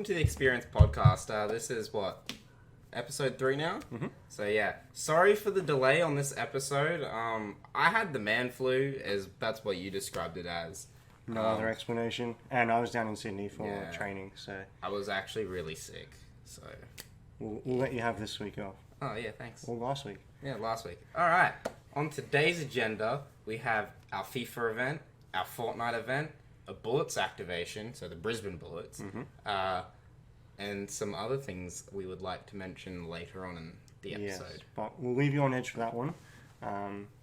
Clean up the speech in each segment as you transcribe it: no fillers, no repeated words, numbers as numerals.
welcome to the XPerience podcast. This is what, episode 3 now? Mm-hmm. So yeah, sorry for the delay on this episode. I had the man flu, as that's what you described it as. No other explanation. And I was down in Sydney for Yeah. training, so I was actually really sick, so... we'll let you have this week off. Oh yeah, thanks. Or last week. Yeah, last week. Alright, on today's agenda, we have our FIFA event, our Fortnite event, a Bullets activation, so the Brisbane Bullets, and some other things we would like to mention later on in the episode. Yes, but we'll leave you on edge for that one.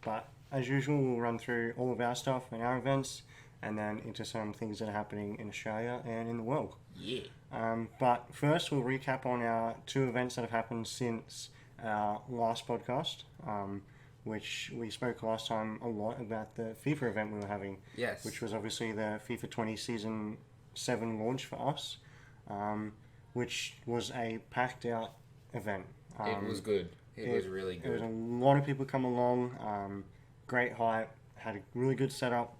But as usual, we'll run through all of our stuff and our events, and then into some things that are happening in Australia and in the world. Yeah. But first, we'll recap on our 2 events that have happened since our last podcast, which we spoke last time a lot about the FIFA event we were having. Yes. Which was obviously the FIFA 20 Season 7 launch for us, which was a packed out event. It was good. It was really There was good. a lot of people come along, great hype, had a really good setup,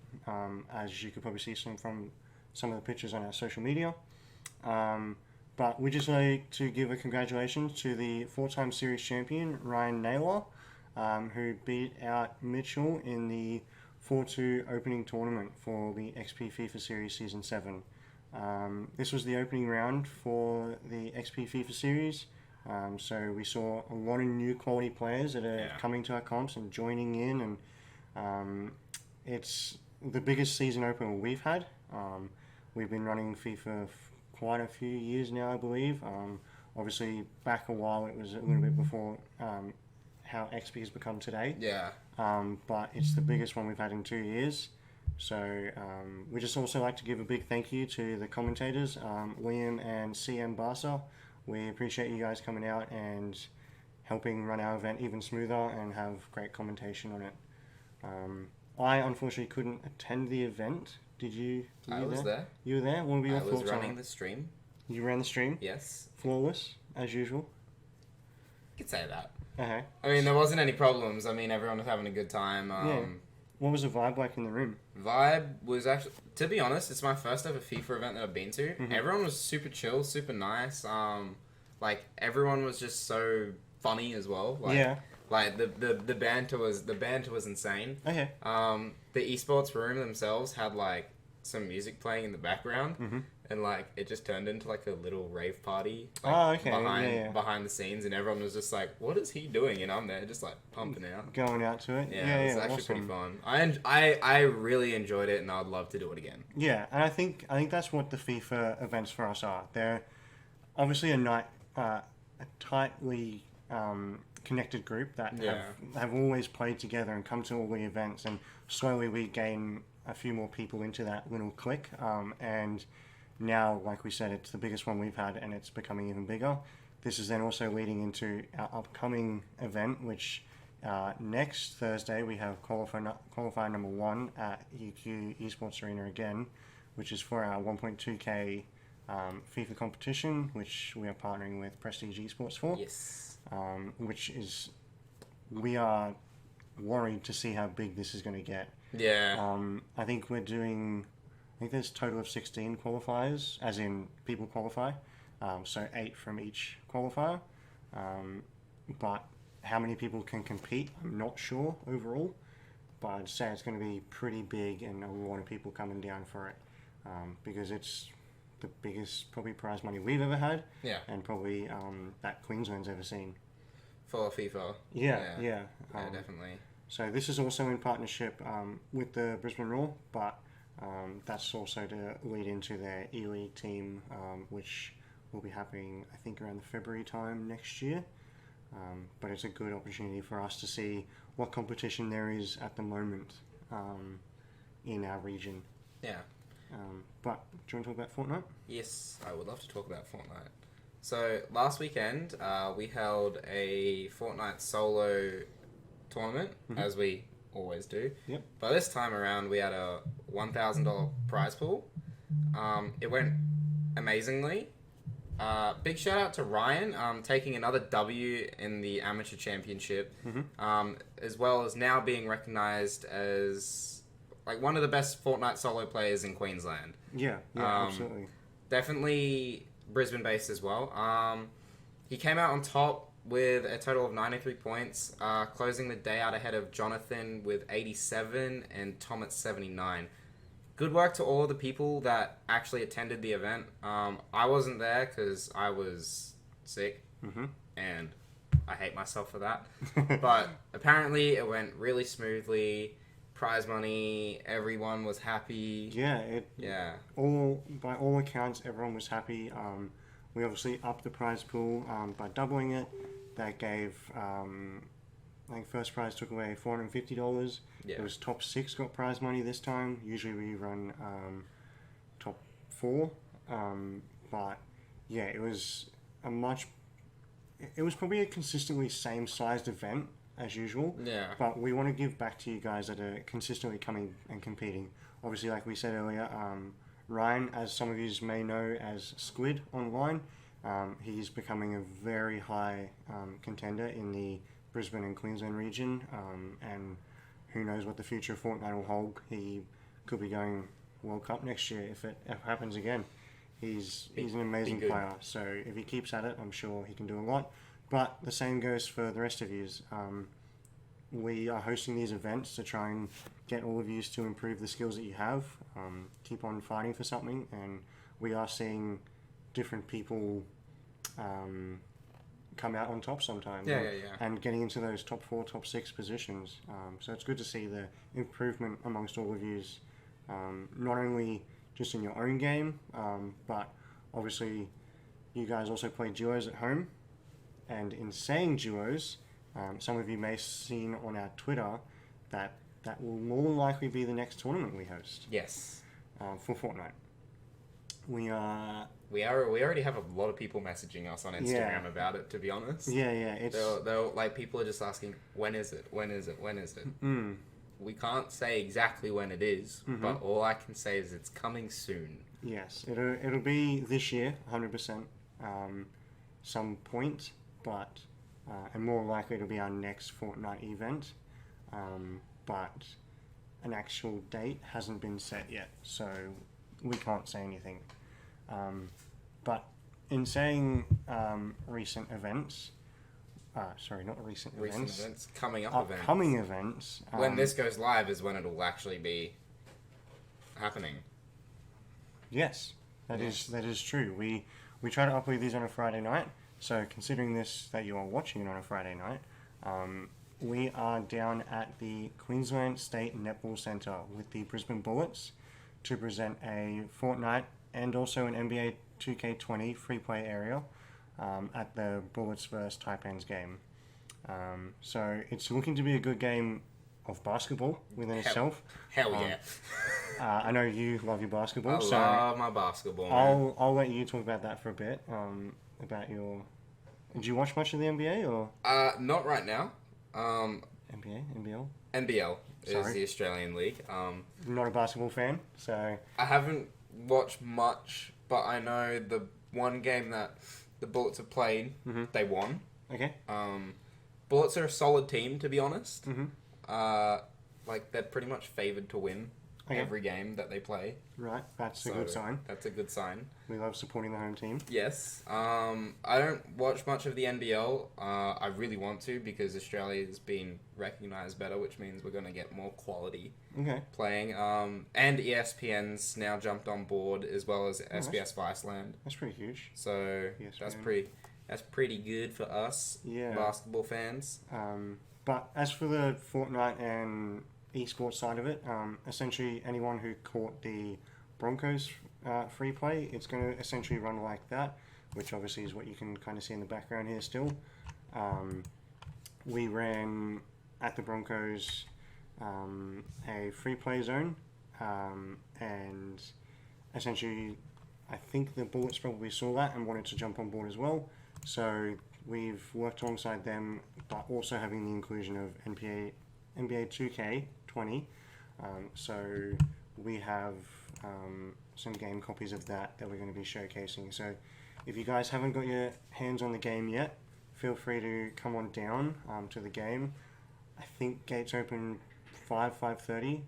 as you could probably see from some of the pictures on our social media. But we just like to give a congratulations to the 4-time series champion, Ryan Naylor, who beat out Mitchell in the 4-2 opening tournament for the XP FIFA Series Season 7. This was the opening round for the XP FIFA Series, so we saw a lot of new quality players that are coming to our comps and joining in, and it's the biggest season opener we've had. We've been running FIFA quite a few years now, I believe. Obviously, back a while, it was a little bit before how XP has become today. Yeah. But it's the biggest one we've had in 2 years. So we just also like to give a big thank you to the commentators, Liam and CM Barsa. We appreciate you guys coming out and helping run our event even smoother and have great commentation on it. I unfortunately couldn't attend the event. Did you? I was there. You were there? What were your I was thoughts on running it? the stream. You ran the stream? Yes. Flawless, as usual. You could say that. Okay. I mean, there wasn't any problems. I mean, everyone was having a good time. Yeah. What was the vibe like in the room? Vibe was actually, to be honest, it's my first ever FIFA event that I've been to. Everyone was super chill, super nice. Like everyone was just so funny as well. Like, Yeah. Like the banter was insane. Okay. The esports room themselves had like some music playing in the background, and like it just turned into like a little rave party. Like, behind the scenes, and everyone was just like, "What is he doing?" And I'm there just like pumping out. Going out to it? Yeah, it was actually pretty fun. I really enjoyed it, and I'd love to do it again. Yeah, and I think that's what the FIFA events for us are. They're obviously a tightly connected group that have always played together and come to all the events, and slowly we gain a few more people into that little clique, and now, like we said, it's the biggest one we've had, and it's becoming even bigger. This is then also leading into our upcoming event, which next Thursday we have qualifier number 1 at EQ Esports Arena again, which is for our 1.2K FIFA competition, which we are partnering with Prestige Esports for. Yes. Which is, we are worried to see how big this is going to get. Yeah. I think there's a total of 16 qualifiers, as in people qualify. So 8 from each qualifier. But how many people can compete, I'm not sure overall. But I'd say it's going to be pretty big and a lot of people coming down for it. Because it's the biggest probably prize money we've ever had. Yeah. And probably that Queensland's ever seen. For FIFA. Yeah. Yeah, definitely. So this is also in partnership with the Brisbane Roar, but that's also to lead into their E-League team, which will be happening, I think, around the February time next year. But it's a good opportunity for us to see what competition there is at the moment in our region. Yeah. But do you want to talk about Fortnite? Yes, I would love to talk about Fortnite. So last weekend, we held a Fortnite solo tournament, as we always do. Yep. But this time around, we had a $1,000 prize pool. It went amazingly. Big shout out to Ryan, taking another W in the amateur championship, as well as now being recognised as like one of the best Fortnite solo players in Queensland. Yeah, absolutely. Definitely Brisbane based as well. He came out on top with a total of 93 points, closing the day out ahead of Jonathan with 87 and Tom at 79. Good work to all of the people that actually attended the event. I wasn't there because I was sick, and I hate myself for that. But apparently it went really smoothly. Prize money, everyone was happy. Yeah. All by all accounts, everyone was happy. We obviously upped the prize pool by doubling it. That gave, I think first prize took away $450. Yeah. It was top 6 got prize money this time. Usually we run top 4. But yeah, it was probably a consistently same sized event as usual. Yeah. But we want to give back to you guys that are consistently coming and competing. Obviously, like we said earlier, Ryan, as some of you may know as Squid online, he's becoming a very high contender in the Brisbane and Queensland region. And who knows what the future of Fortnite will hold. He could be going World Cup next year if it happens again. He's an amazing player. So if he keeps at it, I'm sure he can do a lot. But the same goes for the rest of you. We are hosting these events to try and get all of you to improve the skills that you have. Keep on fighting for something, and we are seeing different people come out on top sometimes. And getting into those top 4, top 6 positions. So it's good to see the improvement amongst all of you, not only just in your own game, but obviously you guys also play duos at home. And in saying duos, some of you may have seen on our Twitter that will more than likely be the next tournament we host. Yes. For Fortnite. We already have a lot of people messaging us on Instagram about it, to be honest. It's like people are just asking, when is it? We can't say exactly when it is, but all I can say is it's coming soon. Yes, it'll be this year, 100%. Some point, but and more likely it'll be our next Fortnite event. But an actual date hasn't been set yet, so we can't say anything. But in saying recent events, sorry, not recent events, upcoming events. When this goes live is when it'll actually be happening. Yes, that is true. We try to upload these on a Friday night. So considering this, that you are watching it on a Friday night, we are down at the Queensland State Netball Centre with the Brisbane Bullets to present a Fortnite and also an NBA 2K20 free play area at the Bullets vs Taipans game. So it's looking to be a good game of basketball within itself. Hell yeah. I know you love your basketball. I love my basketball, man. I'll let you talk about that for a bit. About your... Did you watch much of the NBA or? Not right now. NBA? NBL? NBL is the Australian League. Not a basketball fan, so... I haven't watched much, but I know the one game that the Bullets have played, they won. Okay. Bullets are a solid team, to be honest. Like, they're pretty much favoured to win every game that they play. Right, that's a good sign. That's a good sign. We love supporting the home team. Yes. I don't watch much of the NBL. I really want to because Australia's been recognised better, which means we're going to get more quality playing. And ESPN's now jumped on board as well as SBS Viceland. That's pretty huge. So that's pretty good for us basketball fans. But as for the Fortnite and esports side of it, essentially anyone who caught the Broncos free play, it's going to essentially run like that, which obviously is what you can kind of see in the background here still. We ran at the Broncos a free play zone, and essentially I think the Bullets probably saw that and wanted to jump on board as well. So we've worked alongside them, but also having the inclusion of NBA 2K20. So we have some game copies of that we're going to be showcasing. So if you guys haven't got your hands on the game yet, feel free to come on down to the game. I think gates open 5:30,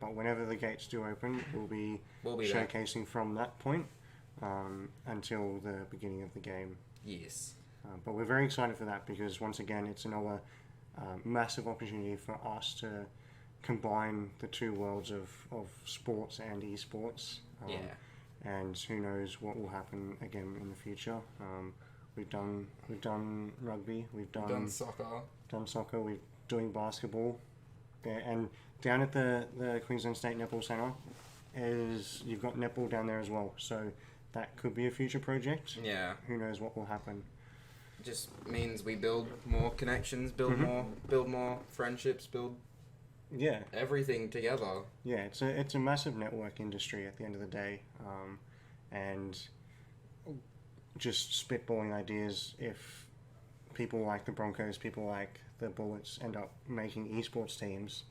but whenever the gates do open, we'll be showcasing from that point. until the beginning of the game. Yes. But we're very excited for that because, once again, it's another massive opportunity for us to combine the two worlds of sports and esports. Yeah. And who knows what will happen again in the future. We've done rugby, we've done soccer, we're doing basketball. There, and down at the Queensland State Netball Centre, you've got netball down there as well. So that could be a future project. Yeah. Who knows what will happen. Just means we build more connections, build more friendships, build everything together. Yeah, it's a massive network industry at the end of the day, and just spitballing ideas. If people like the Broncos, people like the Bullets end up making esports teams,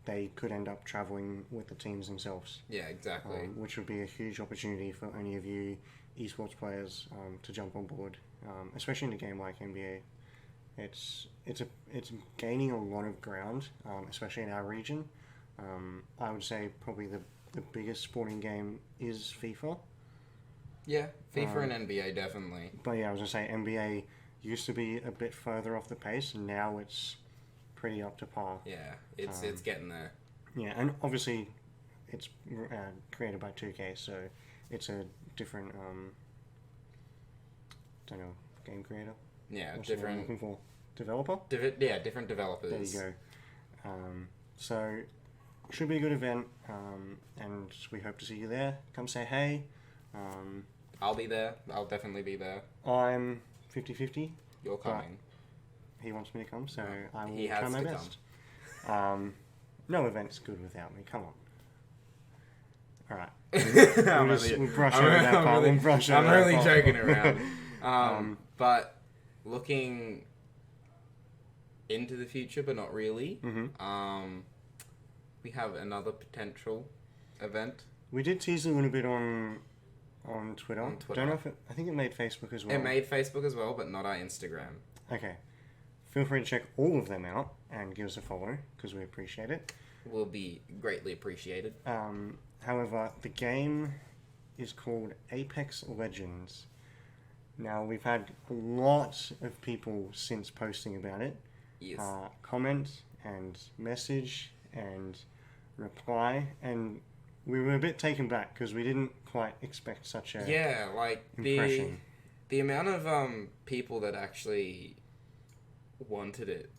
they could end up traveling with the teams themselves. Yeah, exactly. Which would be a huge opportunity for any of you esports players to jump on board, especially in a game like NBA. It's gaining a lot of ground, especially in our region. I would say probably the biggest sporting game is FIFA. Yeah, FIFA and NBA definitely. But yeah, I was gonna say NBA used to be a bit further off the pace, and now it's pretty up to par. Yeah, it's getting there. Yeah, and obviously it's created by 2K, so it's a different don't know, game creator. Yeah, What's the word I'm looking for? Developer? Different developers. There you go. So should be a good event, and we hope to see you there. Come say hey. I'll be there. I'll definitely be there. I'm 50-50. You're coming. He wants me to come, so I will He try has my to best. No event's good without me. Come on. All right. We'll brush over that part. I'm really joking around. But looking into the future, but not really. We have another potential event. We did tease a little bit on Twitter. Don't know if I think it made Facebook as well. It made Facebook as well, but not our Instagram. Okay. Feel free to check all of them out and give us a follow because we appreciate it. Will be greatly appreciated. However, the game is called Apex Legends. Now, we've had a lot of people since posting about it. Yes. Comment and message and reply, and we were a bit taken back because we didn't quite expect such a impression. The amount of people that actually wanted it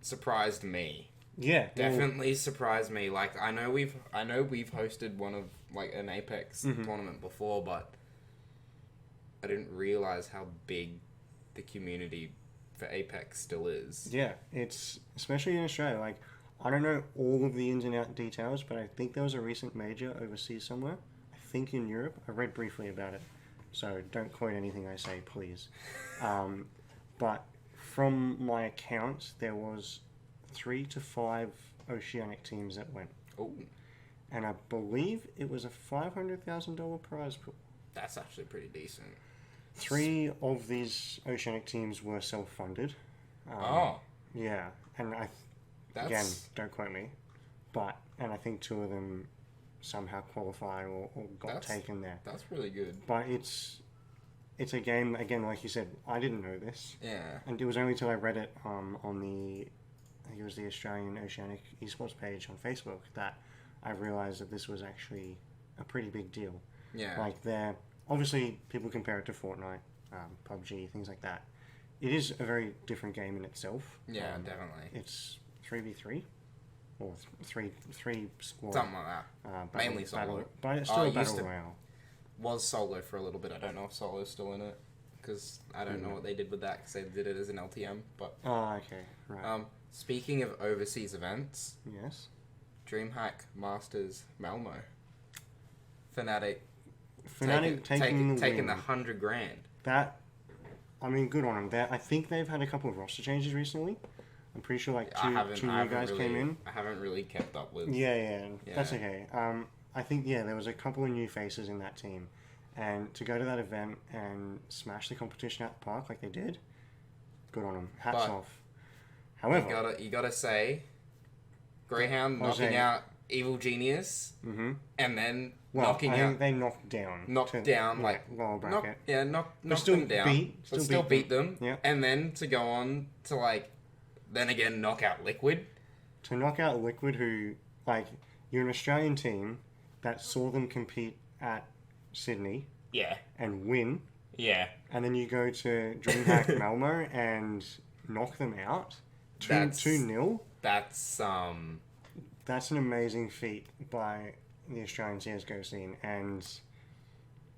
surprised me. Yeah, definitely surprised me. Like I know we've hosted one of like an Apex tournament before, but I didn't realize how big the community for Apex still is. Yeah, it's especially in Australia. Like I don't know all of the ins and out details, but I think there was a recent major overseas somewhere. I think in Europe. I read briefly about it, so don't quote anything I say, please. But from my account, there was 3 to 5 Oceanic teams that went. Oh. And I believe it was a $500,000 prize pool. That's actually pretty decent. 3 of these Oceanic teams were self-funded. Yeah, and again, don't quote me, and I think 2 of them somehow qualified or got taken there. That's really good. But it's a game, again, like you said, I didn't know this. Yeah. And it was only till I read it on the, I think it was the Australian Oceanic Esports page on Facebook, that I realised that this was actually a pretty big deal. Yeah. Like, obviously, people compare it to Fortnite, PUBG, things like that. It is a very different game in itself. Yeah, definitely. It's 3v3, or 3 squad. Something like that. Mainly solo. But it's still a battle royale. Was solo for a little bit. I don't know if solo's still in it, because I don't know what they did with that, because they did it as an LTM. But okay, right. Speaking of overseas events, yes, Dreamhack Masters Malmo. Fnatic taking the $100,000. That, I mean, good on them. I think they've had a couple of roster changes recently. I'm pretty sure like two new guys came in. I haven't really kept up with. Yeah, that's okay. I think there was a couple of new faces in that team, and to go to that event and smash the competition at the park like they did, good on them. Hats off. However, you gotta say, Grayhound knocking out Evil Genius, and then Well, knocking I out. think they knocked down. Lower Lower bracket. knock still them down. beat- but still still beat beat them. Yeah. And then to go on to like, then again knock out Liquid. To knock out Liquid, who, like, you're an Australian team that saw them compete at Sydney Yeah. and win, Yeah. and then you go to Dreamhack Malmo and knock them out 2-0. That's That's an amazing feat by the Australian CSGO scene, and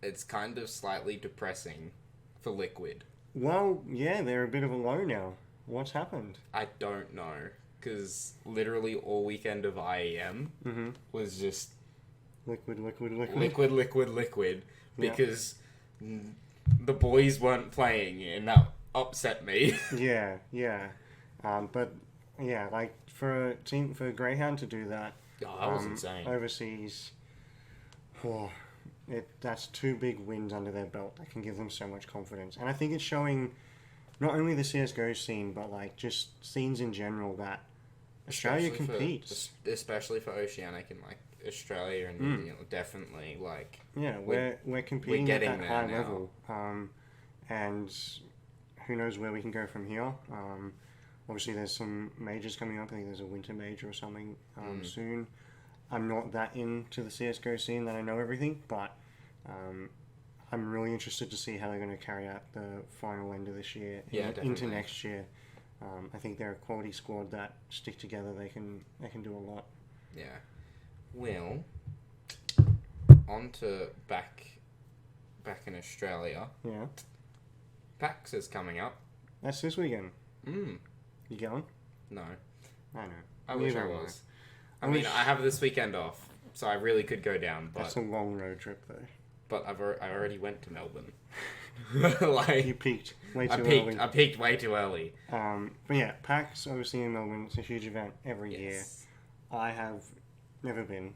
it's kind of slightly depressing for Liquid. well, yeah, they're a bit of a low now. What's happened? I don't know, because literally all weekend of IEM was just Liquid. liquid, Yeah. because the boys weren't playing, and that upset me. Yeah. But yeah, like for Grayhound to do that, That was insane. overseas, that's 2 big wins under their belt that can give them so much confidence. And I think it's showing not only the CSGO scene, but like just scenes in general that Australia competes. Especially for Oceanic and like Australia and New Zealand, definitely like. Yeah, we're competing at getting that there high now. level, and who knows where we can go from here. Obviously, there's some majors coming up. I think there's a winter major or something soon. I'm not that into the CSGO scene that I know everything, but I'm really interested to see how they're going to carry out the final end of this year into definitely. next year. I think they're a quality squad that stick together. They can do a lot. Yeah. Well, on to back in Australia. Yeah, PAX is coming up. that's this weekend. Mm. You going? No. I know. I wish I Neither am was. I mean, wish- I have this weekend off, so I really could go down, but That's a long road trip, though. I already went to Melbourne. You like peaked way I too peaked early. I peaked way too early. But yeah, PAX obviously in Melbourne. It's a huge event every year. Yes. I have never been.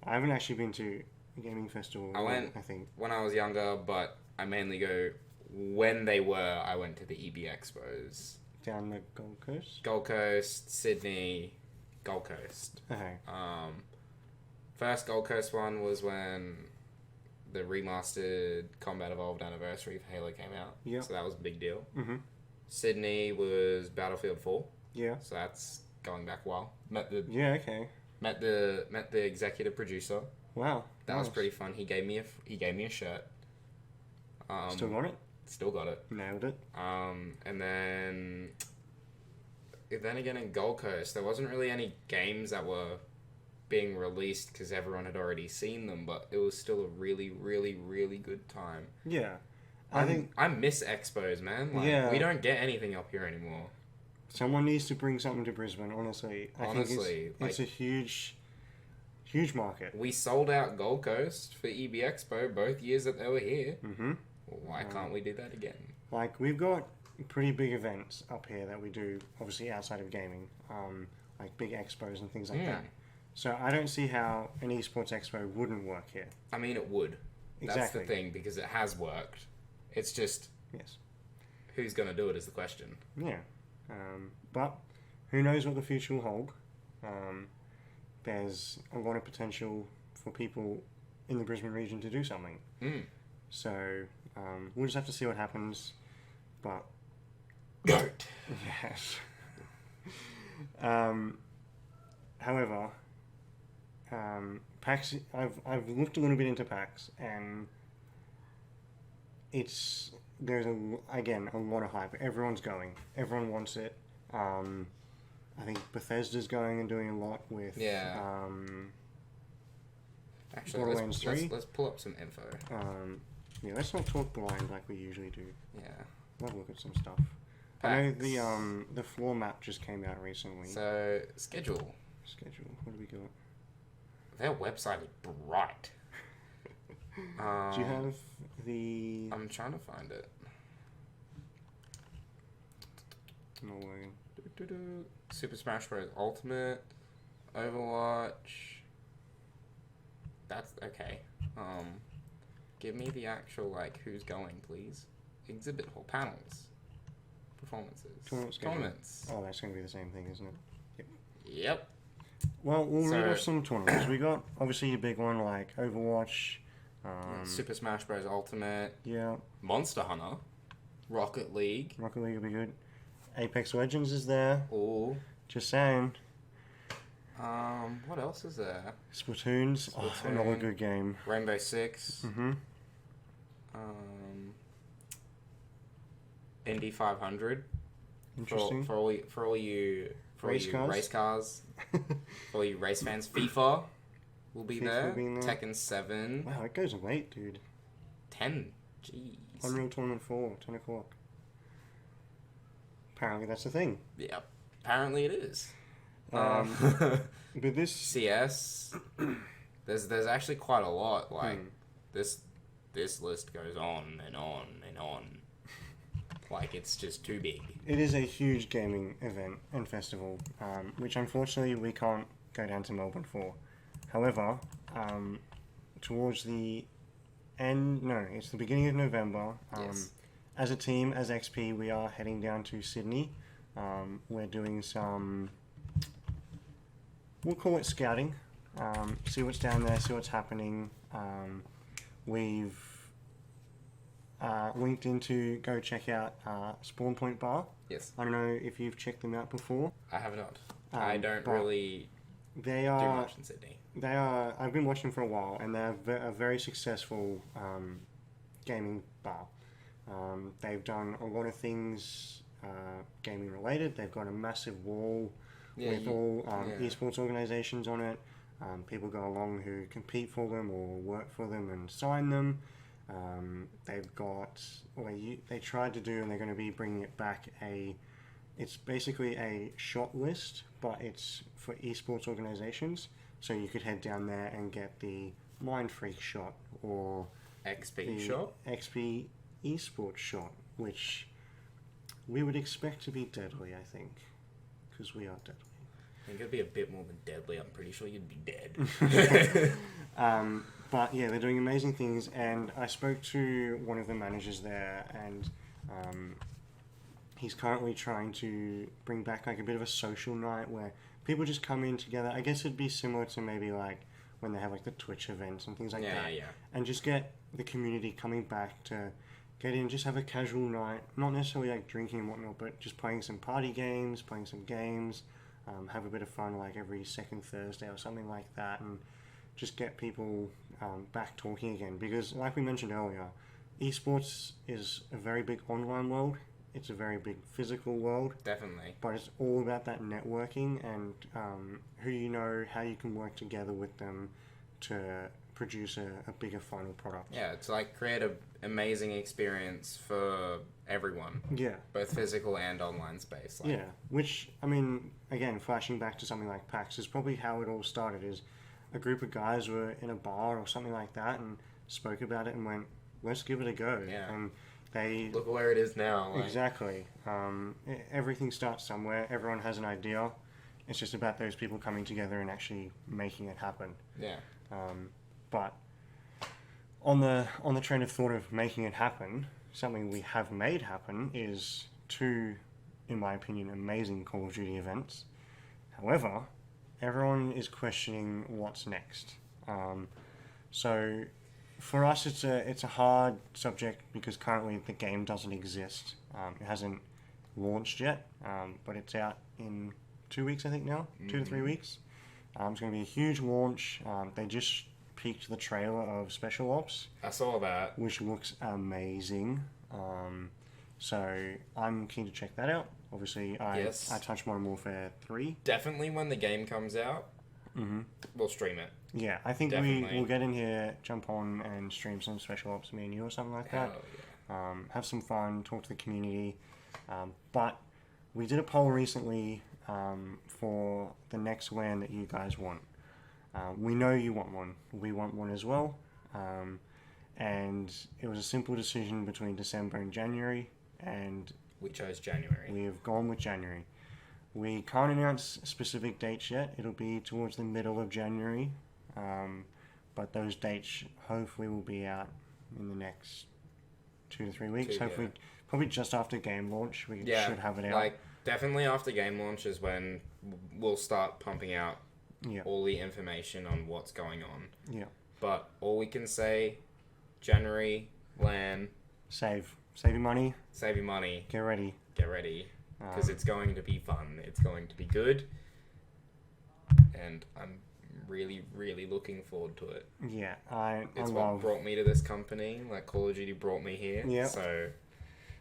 I haven't actually been to a gaming festival. I went- I think. When I was younger, but I mainly go when they were. I went to the EB Expos. Down the Gold Coast. Gold Coast, Sydney, Gold Coast. Okay. First Gold Coast one was when the remastered Combat Evolved Anniversary for Halo came out. Yep. So that was a big deal. Mm-hmm. Sydney was Battlefield 4. Yeah. So that's going back a while. Met the executive producer. Wow. That was nice. pretty fun. He gave me a shirt. Still got it. Still got it. Nailed it. And then again in Gold Coast, there wasn't really any games that were being released because everyone had already seen them, but it was still a really, really, really good time. Yeah. I miss expos, man. Like, Yeah. we don't get anything up here anymore. Someone needs to bring something to Brisbane. Honestly, I think it's a huge market. We sold out Gold Coast for EB Expo both years that they were here. Mm-hmm. Why can't we do that again? Like, we've got pretty big events up here that we do, obviously outside of gaming, like big expos and things like that. So I don't see how an esports expo wouldn't work here. I mean, it would. That's Exactly. the thing, because it has worked. It's just, Yes. who's going to do it is the question. Yeah. But who knows what the future will hold. There's a lot of potential for people in the Brisbane region to do something. So we'll just have to see what happens. But Goat. yes. However, PAX. I've looked a little bit into PAX, and there's a lot of hype. Everyone's going. Everyone wants it. I think Bethesda's going and doing a lot with. Yeah. Actually, Borderlands 3. let's pull up some info. Yeah, let's not talk blind like we usually do. Yeah. We'll have a look at some stuff. I know PAX. the floor map just came out recently. So, schedule. What do we got? Their website is bright. Do you have the? I'm trying to find it. No way. Super Smash Bros. Ultimate, Overwatch. That's okay. Give me the actual who's going, please. Exhibit hall panels, performances, Tournament schedule. tournaments. Oh, that's going to be the same thing, isn't it? Yep. Well, we'll read So- off some tournaments. We got obviously your big one like Overwatch. Super Smash Bros. Ultimate, Yeah, Monster Hunter, Rocket League. Rocket League will be good. Apex Legends is there. Ooh. Just saying. What else is there? Splatoon's another Splatoon. good game. Rainbow Six. Mm-hmm. Indy 500. Interesting. For all you Race cars. race cars. For all you race fans, FIFA will be FIFA there. will be in there. Tekken 7. Wow, it goes late, dude. 10. Jeez. Unreal Tournament 4, 10 o'clock. Apparently that's the thing. Yeah. Apparently it is. But this... CS. There's actually quite a lot. Like this list goes on and on and on. Like it's just too big. It is a huge gaming event and festival, which unfortunately we can't go down to Melbourne for. However, towards the end, no, it's the beginning of November. Yes. As a team, as XP, we are heading down to Sydney. We're doing some, we'll call it scouting. See what's down there, see what's happening. We've linked in to go check out Spawnpoint Bar. Yes. I don't know if you've checked them out before. I have not. I don't but really They do are. much in Sydney. They are. I've been watching for a while, and they're a very successful gaming bar. They've done a lot of things gaming related. They've got a massive wall with all esports organizations on it. People go along who compete for them or work for them and sign them. They've got, they tried to do, and they're going to be bringing it back, it's basically a shot list, but it's for esports organizations. So you could head down there and get the Mind Freak shot or XP the shot. XP esports shot, which we would expect to be deadly, I think, because we are deadly. I think it'd be a bit more than deadly. I'm pretty sure you'd be dead. But yeah, they're doing amazing things, and I spoke to one of the managers there, and he's currently trying to bring back like a bit of a social night where people just come in together. I guess it'd be similar to maybe like when they have like the Twitch events and things like that, and just get the community coming back to get in, just have a casual night, not necessarily like drinking and whatnot, but just playing some party games, playing some games, have a bit of fun like every second Thursday or something like that, and just get people back talking again. Because like we mentioned earlier, esports is a very big online world. It's a very big physical world. Definitely. But it's all about that networking and who you know, how you can work together with them to produce a bigger final product. Yeah, it's like create an amazing experience for everyone. Yeah. Both physical and online space. Like, Yeah. Which, I mean, again, flashing back to something like PAX is probably how it all started. Is a group of guys were in a bar or something like that and spoke about it and went, let's give it a go. Yeah. And they... Look where it is now. Like. Exactly. Everything starts somewhere. Everyone has an idea. It's just about those people coming together and actually making it happen. Yeah. But on the train of thought of making it happen, something we have made happen is two, in my opinion, amazing Call of Duty events. However, everyone is questioning what's next. So for us, it's a hard subject because currently the game doesn't exist. It hasn't launched yet, but it's out in 2 weeks, I think now, 2 to 3 weeks. It's going to be a huge launch. They just peaked the trailer of Special Ops. I saw that. Which looks amazing. So I'm keen to check that out. Obviously, I touched Modern Warfare 3. Definitely when the game comes out, we'll stream it. Yeah, I think Definitely. we'll get in here, jump on and stream some Special Ops, me and you or something like that. Hell Have some fun, talk to the community. But we did a poll recently for the next LAN that you guys want. We know you want one. We want one as well. And it was a simple decision between December and January, and We chose January. we have gone with January. We can't announce specific dates yet. It'll be towards the middle of January. But those dates hopefully will be out in the next 2 to 3 weeks. Hopefully, probably just after game launch, we should have it out. Like, definitely after game launch is when we'll start pumping out Yeah. all the information on what's going on. Yeah. But all we can say, January, LAN, Save your money. save your money, Get ready. get ready, because it's going to be fun. It's going to be good, and I'm really, really looking forward to it. Yeah, It's I what love. brought me to this company. Like Call of Duty brought me here. Yeah. So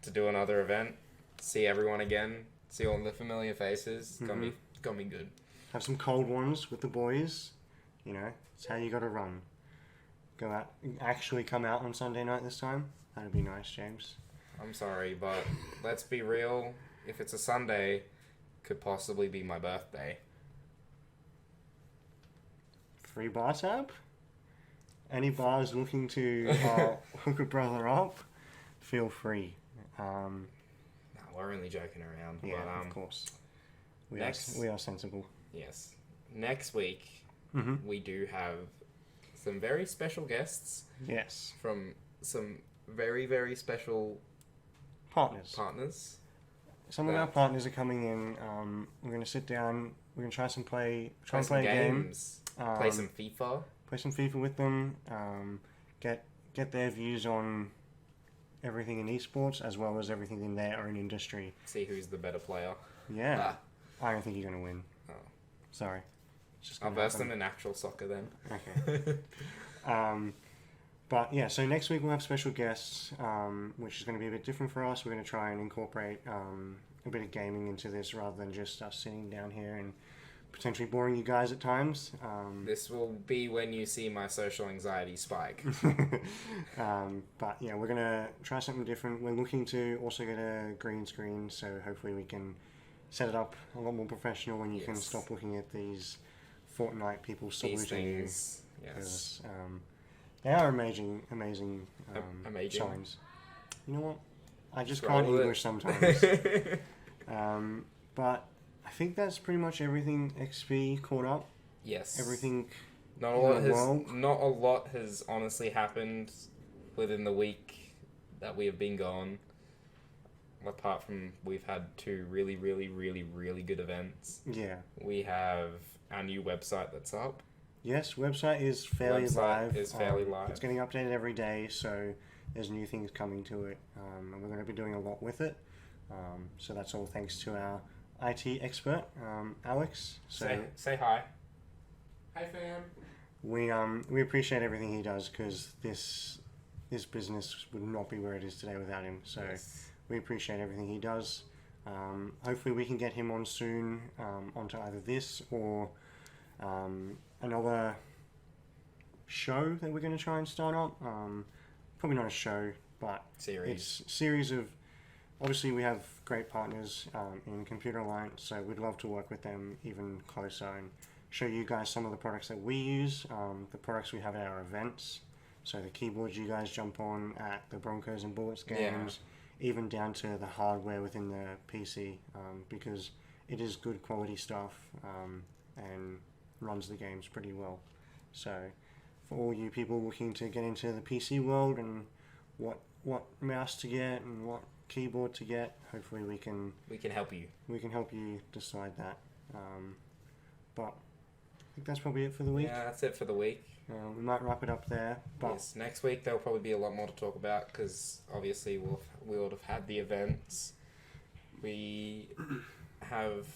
to do another event, see everyone again, see all the familiar faces, gonna be good. Have some cold ones with the boys. You know, it's how you got to run. Go out, actually come out on Sunday night this time. That'd be nice, James. I'm sorry, but let's be real. If it's a Sunday, could possibly be my birthday. Free bar tab. Any bars looking to hook a brother up, feel free. No, we're only joking around. Yeah, but, of course. We are sensible. Yes. Next week, Mm-hmm. we do have some very special guests Yes. from some very, very special Partners. Some of our partners are coming in. We're going to sit down. We're going to try and play some a game. games, play some FIFA. Play some FIFA with them. Get their views on everything in esports as well as everything in their own industry. See who's the better player. Yeah. I don't think you're going to win. Oh. Sorry. It's just I'll gonna verse happen. them in actual soccer then. Okay. But yeah, so next week we'll have special guests, which is going to be a bit different for us. We're going to try and incorporate a bit of gaming into this rather than just us sitting down here and potentially boring you guys at times. This will be when you see my social anxiety spike. But yeah, we're going to try something different. We're looking to also get a green screen, so hopefully we can set it up a lot more professional and you can Yes. stop looking at these Fortnite people These saluting you. things, yes. Because they are amazing Amazing. signs. You know what? I just Scroll can't with it. English sometimes. But I think that's pretty much everything XP caught up. Yes. Everything. Not a in lot the has world. not a lot has honestly happened within the week that we have been gone. Apart from we've had two really, really, really, really good events. Yeah. We have our new website that's up. Yes, website is fairly Website live. is fairly live. It's getting updated every day, so there's new things coming to it, and we're going to be doing a lot with it. So that's all thanks to our IT expert, Alex. So Say hi. Hi, fam. we appreciate everything he does because this business would not be where it is today without him. So Yes. we appreciate everything he does. Hopefully we can get him on soon onto either this or another show that we're going to try and start up. Probably not a show, but Series. it's series of. Obviously, we have great partners in Computer Alliance, so we'd love to work with them even closer and show you guys some of the products that we use, the products we have at our events. So the keyboards you guys jump on at the Broncos and Bullets games, even down to the hardware within the PC, because it is good quality stuff and runs the games pretty well. So for all you people looking to get into the PC world and what mouse to get and what keyboard to get, hopefully we can help you. help you decide that. But I think that's probably it for the week. Yeah, that's it for the week. We might wrap it up there. But Yes, next week there'll probably be a lot more to talk about because obviously we would have had the events. We have.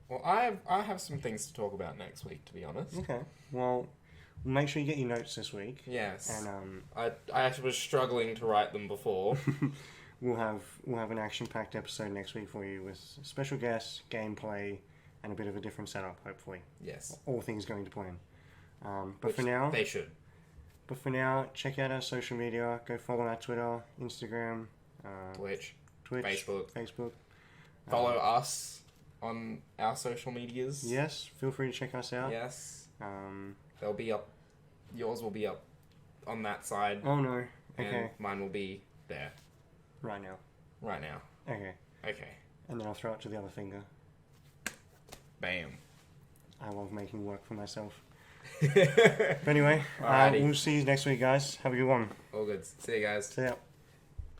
Well, I have some things to talk about next week, to be honest. okay, well, make sure you get your notes this week. Yes. And I actually was struggling to write them before. we'll have an action-packed episode next week for you with special guests, gameplay, and a bit of a different setup. Hopefully, Yes. all things going to plan. But Which for now, they should. check out our social media. Go follow our Twitter, Instagram, Twitch, Twitch, Facebook. Follow us on our social medias. Yes, feel free to check us out. Yes. Um, They'll be up. Yours will be up on that side. oh no. And Okay. mine will be there Right now. right now. Okay. Okay. And then I'll throw it to the other finger. Bam. I love making work for myself. But anyway, Alrighty. we'll see you next week, guys. Have a good one. All good. See you guys. See ya.